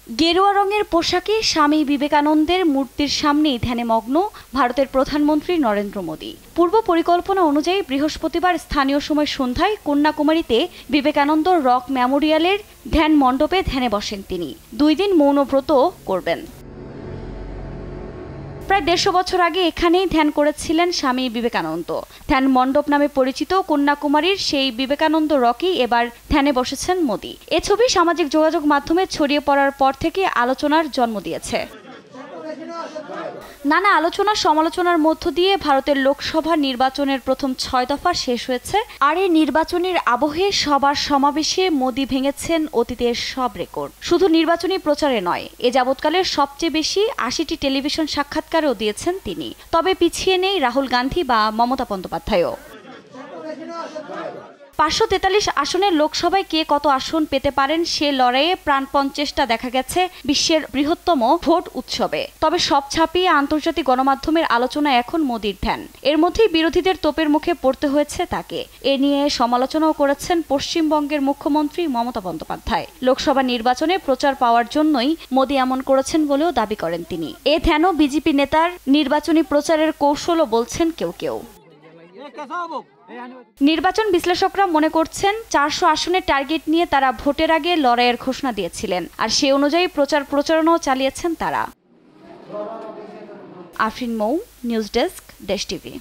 গেরুয়া রঙের পোশাকে স্বামী বিবেকানন্দের মূর্তির সামনেই ধ্যানে মগ্ন ভারতের প্রধানমন্ত্রী নরেন্দ্র মোদী। পূর্ব পরিকল্পনা অনুযায়ী বৃহস্পতিবার স্থানীয় সময় সন্ধ্যায় কন্যাকুমারীতে বিবেকানন্দ রক মেমোরিয়ালের ধ্যান মণ্ডপে ধ্যানে বসেন তিনি। 2 দিন মৌনব্রত করবেন। প্রায় 150 বছর আগে এখানেই ধ্যান করেছিলেন স্বামী বিবেকানন্দ। ধ্যান মণ্ডপ নামে পরিচিত কন্যাকুমারীর সেই বিবেকানন্দ রকেই এবার ধ্যানে বসেছেন মোদী। এ ছবি সামাজিক যোগাযোগ মাধ্যমে ছড়িয়ে পড়ার পর থেকে আলোচনার জন্ম দিয়েছে। নানা আলোচনা সমালোচনার মধ্য দিয়ে ভারতের লোকসভা নির্বাচনের প্রথম 6 দফা শেষ হয়েছে। আর এই নির্বাচনের আবহে সবার সমাবেশে মোদী ভেঙেছেন অতীতের সব রেকর্ড। শুধু নির্বাচনী প্রচারে নয়, এ যাবৎকালের সবচেয়ে বেশি 80টি টেলিভিশন সাক্ষাৎকারও দিয়েছেন তিনি। তবে পিছিয়ে নেই রাহুল গান্ধী বা মমতা বন্দ্যোপাধ্যায়ও। 543 আসনের লোকসভায় কে কত আসন পেতে পারেন সে লড়াইয়ে প্রাণপণ চেষ্টা দেখা গেছে বিশ্বের বৃহত্তম ভোট উৎসবে। তবে সব ছাপিয়ে আন্তর্জাতিক গণমাধ্যমের আলোচনা এখন মোদীর ধ্যান। এর মধ্যেই বিরোধীদের তোপের মুখে পড়তে হয়েছে তাকে। এ নিয়ে সমালোচনাও করেছেন পশ্চিমবঙ্গের মুখ্যমন্ত্রী মমতা বন্দ্যোপাধ্যায়। লোকসভা নির্বাচনে প্রচার পাওয়ার জন্যই মোদী এমন করেছেন বলেও দাবি করেন তিনি। এ ধ্যানও বিজেপি নেতার নির্বাচনী প্রচারের কৌশলও বলছেন কেউ কেউ। নির্বাচন বিশ্লেষকরা মনে করছেন 400 আসনের টার্গেট নিয়ে তারা ভোটের আগে লড়াইয়ের ঘোষণা দিয়েছিলেন, আর সে অনুযায়ী প্রচারণাও চালিয়েছেন তারা। আফরিন মৌ, নিউজ ডেস্ক, দেশ টিভি।